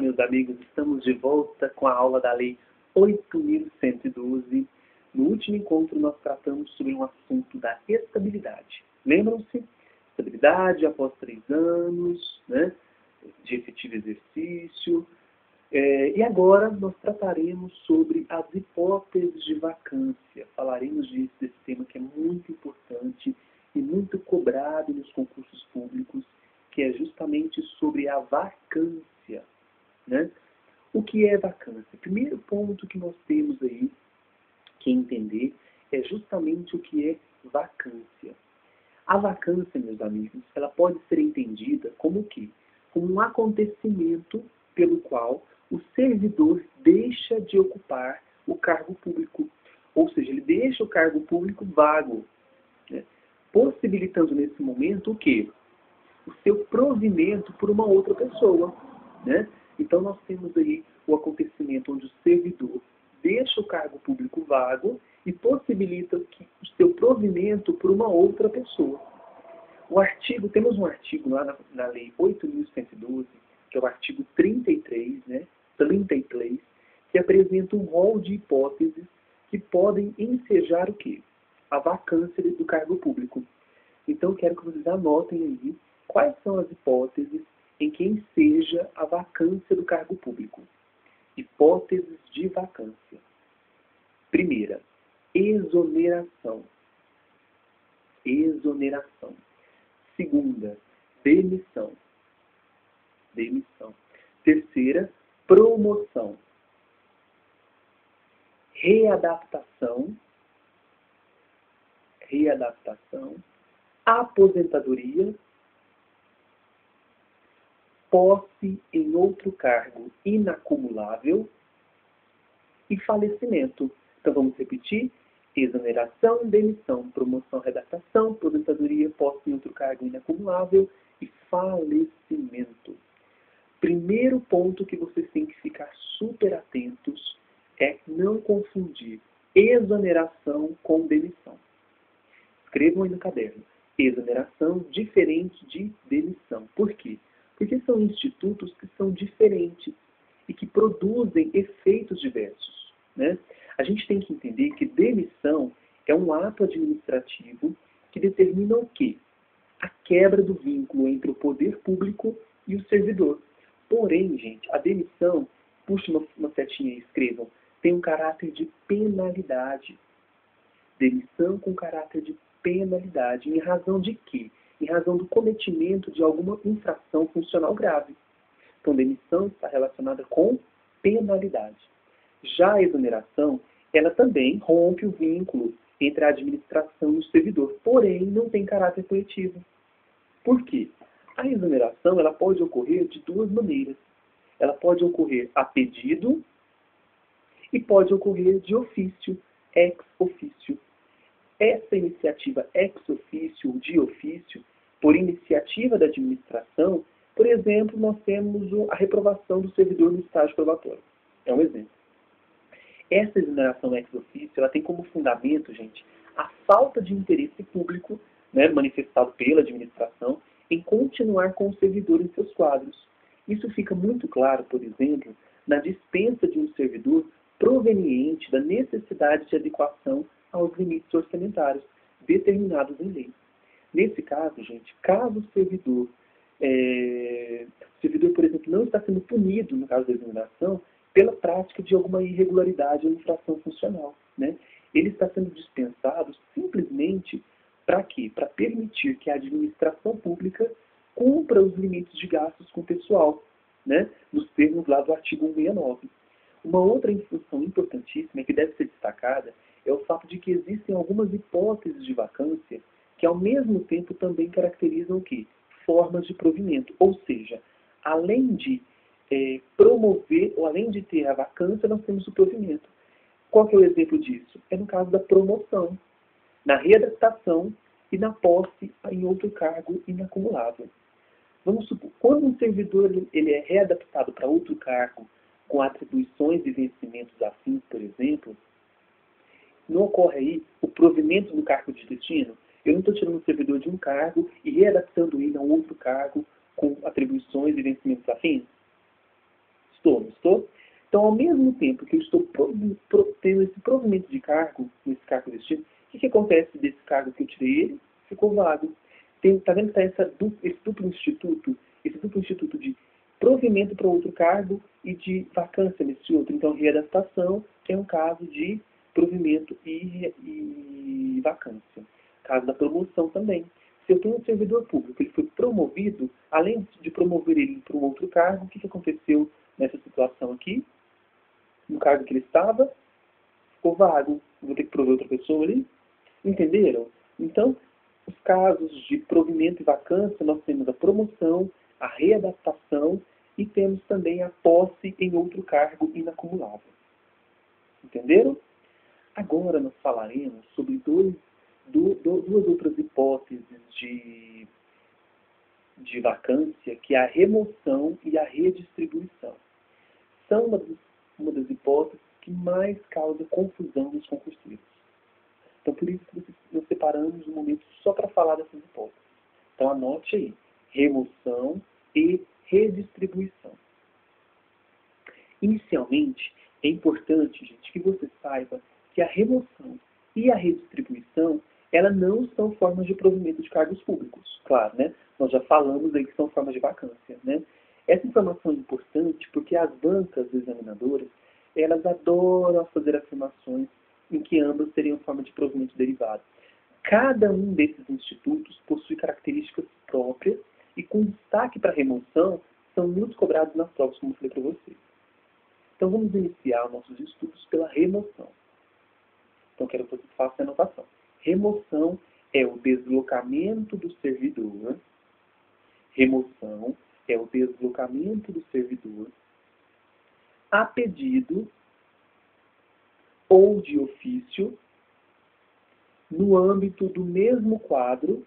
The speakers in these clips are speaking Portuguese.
meus amigos, estamos de volta com a aula da Lei 8.112. No último encontro, nós tratamos sobre um assunto da estabilidade. Lembram-se? Estabilidade após 3 anos, né, de efetivo exercício. E agora nós trataremos sobre as hipóteses de vacância. Falaremos desse tema que é muito importante e muito cobrado nos concursos públicos, que é justamente sobre a vacância, né? O que é vacância? O primeiro ponto que nós temos aí que entender é justamente o que é vacância. A vacância, meus amigos, ela pode ser entendida como o quê? Como um acontecimento pelo qual o servidor deixa de ocupar o cargo público. Ou seja, ele deixa o cargo público vago, né? Possibilitando nesse momento o quê? O seu provimento por uma outra pessoa, né? Então nós temos aí o acontecimento onde o servidor deixa o cargo público vago e possibilita que o seu provimento por uma outra pessoa. Temos um artigo lá na Lei 8.112, que é o artigo 33, né? 33, que apresenta um rol de hipóteses que podem ensejar o quê? A vacância do cargo público. Então, quero que vocês anotem aí quais são as hipóteses em que enseja a vacância do cargo público. Hipóteses de vacância. Primeira, exoneração. Exoneração. Segunda, demissão. Demissão. Terceira, promoção. Readaptação. Readaptação. Aposentadoria. Posse em outro cargo inacumulável e falecimento. Então vamos repetir: exoneração, demissão, promoção, readaptação, aposentadoria, posse em outro cargo inacumulável e falecimento. Primeiro ponto que vocês têm que ficar super atentos é não confundir exoneração com demissão. Escrevam aí no caderno. Exoneração diferente de demissão. Por quê? Porque são institutos que são diferentes e que produzem efeitos diversos, né? A gente tem que entender que demissão é um ato administrativo que determina o quê? A quebra do vínculo entre o poder público e o servidor. Porém, gente, a demissão, puxa uma setinha e escrevam, tem um caráter de penalidade. Demissão com caráter de penalidade. Em razão de quê? Em razão do cometimento de alguma infração funcional grave. Então, demissão está relacionada com penalidade. Já a exoneração, ela também rompe o vínculo entre a administração e o servidor, porém não tem caráter coletivo. Por quê? A exoneração ela pode ocorrer de 2 maneiras. Ela pode ocorrer a pedido e pode ocorrer de ofício, ex ofício. Essa iniciativa ex ofício ou de ofício, por iniciativa da administração, por exemplo, nós temos a reprovação do servidor no estágio probatório. É um exemplo. Essa exoneração ex ofício, ela tem como fundamento, gente, a falta de interesse público, né, manifestado pela administração, em continuar com o servidor em seus quadros. Isso fica muito claro, por exemplo, na dispensa de um servidor proveniente da necessidade de adequação aos limites orçamentários determinados em lei. Nesse caso, gente, caso o servidor, por exemplo, não está sendo punido, no caso da exoneração, pela prática de alguma irregularidade ou infração funcional, né? Ele está sendo dispensado simplesmente para quê? Para permitir que a administração pública cumpra os limites de gastos com o pessoal, né? Nos termos lá do artigo 169. Uma outra instrução importantíssima que deve ser destacada é o fato de que existem algumas hipóteses de vacância que, ao mesmo tempo, também caracterizam o quê? Formas de provimento. Ou seja, além de promover, ou além de ter a vacância, nós temos o provimento. Qual que é o exemplo disso? É no caso da promoção, na readaptação e na posse em outro cargo inacumulável. Vamos supor, quando um servidor ele é readaptado para outro cargo, com atribuições e vencimentos afins, por exemplo, não ocorre aí o provimento do cargo de destino? Eu não estou tirando o servidor de um cargo e readaptando ele a um outro cargo com atribuições e vencimentos afins? Então, ao mesmo tempo que eu estou tendo esse provimento de cargo, nesse cargo destino, o que acontece desse cargo que eu tirei ele? Ficou vago. Está vendo que está esse duplo instituto de provimento para outro cargo e de vacância nesse outro. Então, readaptação é um caso de provimento e vacância. Caso da promoção também. Se eu tenho um servidor público, ele foi promovido, além de promover ele para um outro cargo, o que aconteceu nessa situação aqui? No cargo que ele estava, ficou vago. Vou ter que prover outra pessoa ali. Entenderam? Então, os casos de provimento e vacância, nós temos a promoção, a readaptação e temos também a posse em outro cargo inacumulável. Entenderam? Agora nós falaremos sobre duas outras hipóteses de vacância, que é a remoção e a redistribuição. São uma das hipóteses que mais causa confusão nos concurseiros. Então, por isso que nós separamos um momento só para falar dessas hipóteses. Então, anote aí. Remoção e redistribuição. Inicialmente, é importante, gente, que você saiba que a remoção e a redistribuição, elas não são formas de provimento de cargos públicos. Claro, né? Nós já falamos aí que são formas de vacância, né? Essa informação é importante porque as bancas examinadoras, elas adoram fazer afirmações em que ambas seriam forma de provimento derivado. Cada um desses institutos possui características próprias e, com destaque para a remoção, são muito cobrados nas provas, como eu falei para vocês. Então, vamos iniciar nossos estudos pela remoção. Então, quero que vocês façam a anotação. Remoção é o deslocamento do servidor. Remoção é o deslocamento do servidor a pedido ou de ofício no âmbito do mesmo quadro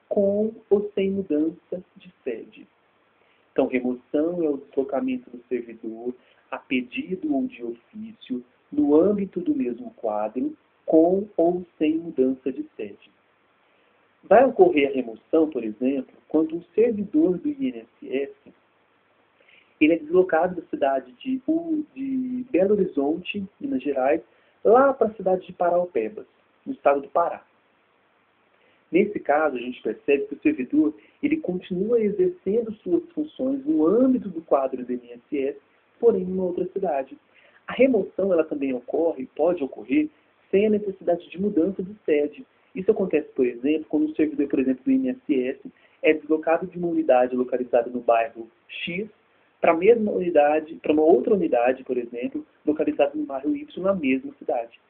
com ou sem mudança de sede. Então, remoção é o deslocamento do servidor a pedido ou de ofício no âmbito do mesmo quadro com ou sem mudança de sede. Vai ocorrer a remoção, por exemplo, quando um servidor do INSS ele é deslocado da cidade de Belo Horizonte, Minas Gerais, lá para a cidade de Paraupebas, no estado do Pará. Nesse caso, a gente percebe que o servidor ele continua exercendo suas funções no âmbito do quadro do INSS, porém em uma outra cidade. A remoção ela também pode ocorrer, sem a necessidade de mudança de sede. Isso acontece, por exemplo, quando um servidor, por exemplo, do INSS é deslocado de uma unidade localizada no bairro X para a mesma unidade, para uma outra unidade, por exemplo, localizada no bairro Y na mesma cidade.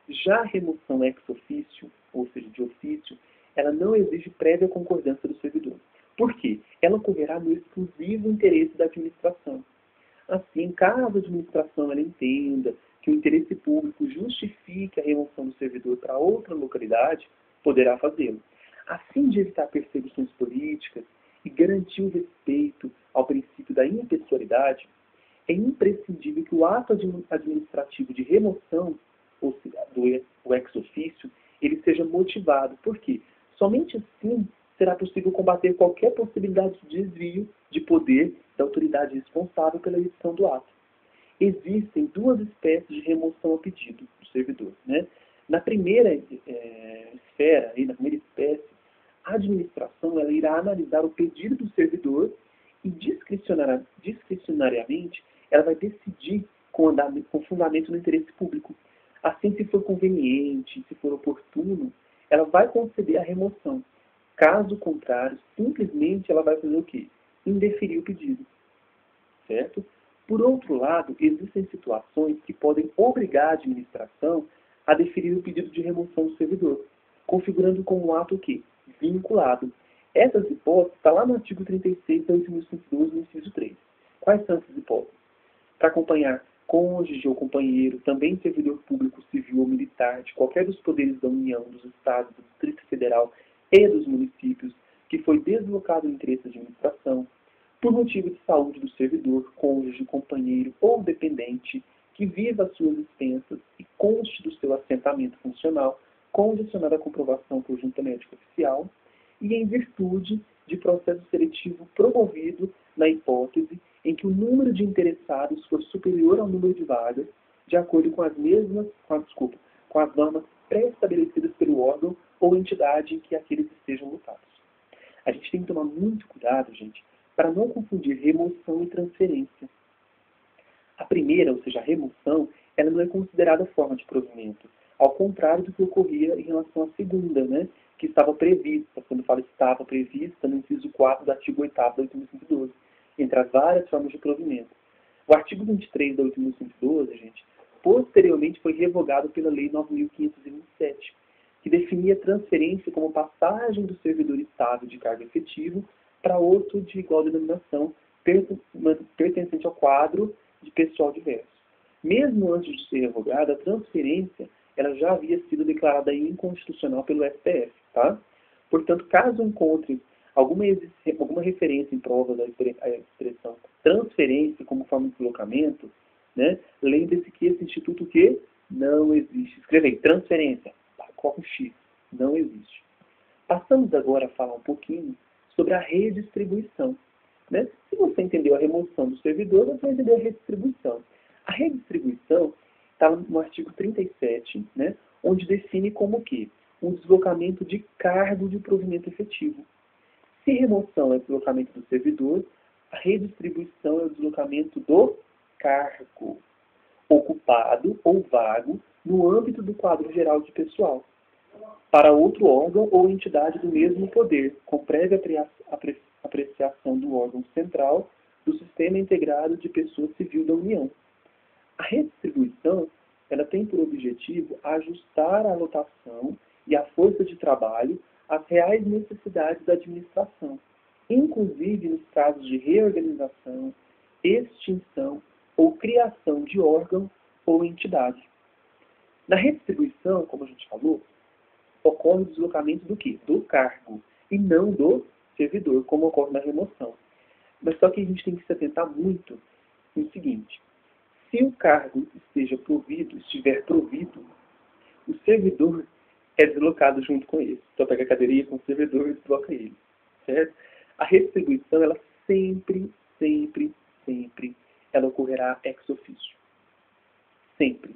Já a remoção ex officio, ou seja, de ofício, ela não exige prévia concordância do servidor. Por quê? Ela ocorrerá no exclusivo interesse da administração. Assim, caso a administração ela entenda que o interesse público justifique a remoção do servidor para outra localidade, poderá fazê-lo. A fim de evitar perseguições políticas e garantir o respeito ao princípio da impessoalidade, é imprescindível que o ato administrativo de remoção, ou seja, do ex officio, ele seja motivado. Por quê? Somente assim será possível combater qualquer possibilidade de desvio de poder da autoridade responsável pela edição do ato. Existem duas espécies de remoção a pedido do servidor, né? Na primeira esfera, na primeira espécie, a administração ela irá analisar o pedido do servidor e discricionariamente ela vai decidir com fundamento no interesse público. Assim, se for conveniente, se for oportuno, ela vai conceder a remoção. Caso contrário, simplesmente ela vai fazer o quê? Indeferir o pedido. Certo? Por outro lado, existem situações que podem obrigar a administração a deferir o pedido de remoção do servidor, configurando como um ato o quê? Vinculado. Essas hipóteses estão lá no artigo 36 da 8.112, no inciso 3. Quais são essas hipóteses? Para acompanhar cônjuge ou companheiro, também servidor público, civil ou militar, de qualquer dos poderes da União, dos Estados, do Distrito Federal e dos municípios, que foi deslocado no interesse da administração, por motivo de saúde do servidor, cônjuge, companheiro ou dependente, que viva às suas expensas e conste do seu assentamento funcional, condicionado à comprovação por junta médica oficial, e em virtude de processo seletivo promovido na hipótese em que o número de interessados for superior ao número de vagas, de acordo com com as normas pré-estabelecidas pelo órgão ou entidade em que aqueles estejam lotados. A gente tem que tomar muito cuidado, gente, para não confundir remoção e transferência. A primeira, ou seja, a remoção, ela não é considerada forma de provimento, ao contrário do que ocorria em relação à segunda, né, que estava prevista, quando fala estava prevista no inciso 4 do artigo 8º da 8.112, entre as várias formas de provimento. O artigo 23 da 8.112, gente, posteriormente foi revogado pela Lei 9.527, que definia transferência como passagem do servidor estável de cargo efetivo para outro de igual denominação, pertencente ao quadro de pessoal diverso. Mesmo antes de ser revogada, a transferência ela já havia sido declarada inconstitucional pelo STF. Tá? Portanto, caso encontre alguma referência em prova da expressão transferência como forma de deslocamento, né, lembre-se que esse instituto que não existe. Escreva aí, transferência, coloca um X, não existe. Passamos agora a falar um pouquinho sobre a redistribuição. Né? Se você entendeu a remoção do servidor, você vai entender a redistribuição. A redistribuição está no artigo 37, né, onde define como que um deslocamento de cargo de provimento efetivo. Se remoção é o deslocamento do servidor, a redistribuição é o deslocamento do cargo ocupado ou vago no âmbito do quadro geral de pessoal para outro órgão ou entidade do mesmo poder, com prévia apreciação do órgão central do Sistema Integrado de Pessoa Civil da União. A redistribuição ela tem por objetivo ajustar a alotação e a força de trabalho às reais necessidades da administração, inclusive nos casos de reorganização, extinção ou criação de órgão ou entidade. Na redistribuição, como a gente falou, ocorre o deslocamento do quê? Do cargo, e não do servidor, como ocorre na remoção. Mas só que a gente tem que se atentar muito no seguinte: se o cargo estiver provido, o servidor é deslocado junto com ele. Então pega a cadeirinha com o servidor e desloca ele. Certo? A redistribuição, ela sempre, ela ocorrerá ex officio. Sempre.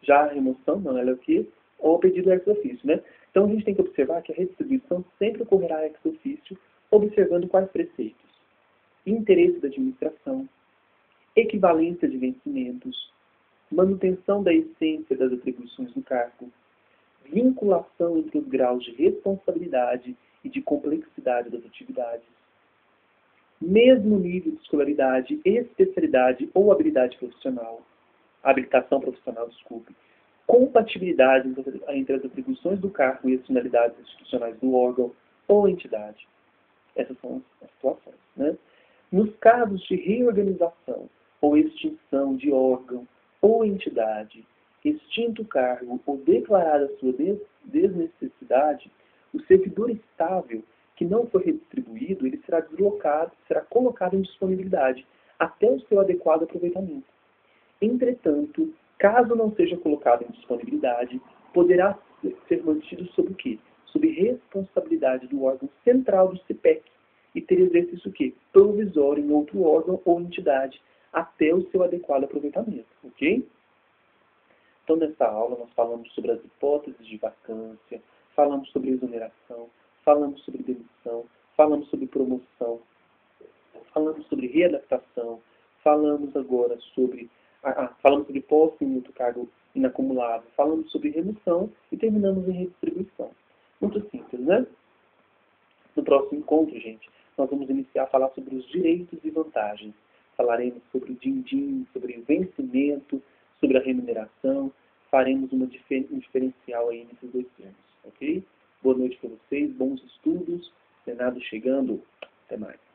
Já a remoção, não, ela é o quê? Ou pedido ex officio, né? Então a gente tem que observar que a redistribuição sempre ocorrerá ex officio, observando quais preceitos: interesse da administração, equivalência de vencimentos, manutenção da essência das atribuições do cargo, vinculação entre os graus de responsabilidade e de complexidade das atividades, mesmo nível de escolaridade, especialidade ou habilitação profissional, compatibilidade entre as atribuições do cargo e as finalidades institucionais do órgão ou entidade. Essas são as situações. Né? Nos casos de reorganização ou extinção de órgão ou entidade, extinto o cargo ou declarada sua desnecessidade, o servidor estável que não for redistribuído, ele será deslocado, será colocado em disponibilidade até o seu adequado aproveitamento. Entretanto, caso não seja colocado em disponibilidade, poderá ser mantido sob o quê? Sob responsabilidade do órgão central do CIPEC e ter exercício o quê? Provisório em outro órgão ou entidade até o seu adequado aproveitamento. Ok? Então, nessa aula, nós falamos sobre as hipóteses de vacância, falamos sobre exoneração, falamos sobre demissão, falamos sobre promoção, falamos sobre readaptação, falamos agora sobre falamos sobre posse em outro cargo inacumulável, falamos sobre remoção e terminamos em redistribuição. Muito simples, né? No próximo encontro, gente, nós vamos iniciar a falar sobre os direitos e vantagens. Falaremos sobre o din-din, sobre o vencimento, sobre a remuneração. Faremos um diferencial aí nesses dois termos, ok? Boa noite para vocês, bons estudos. Senado chegando. Até mais.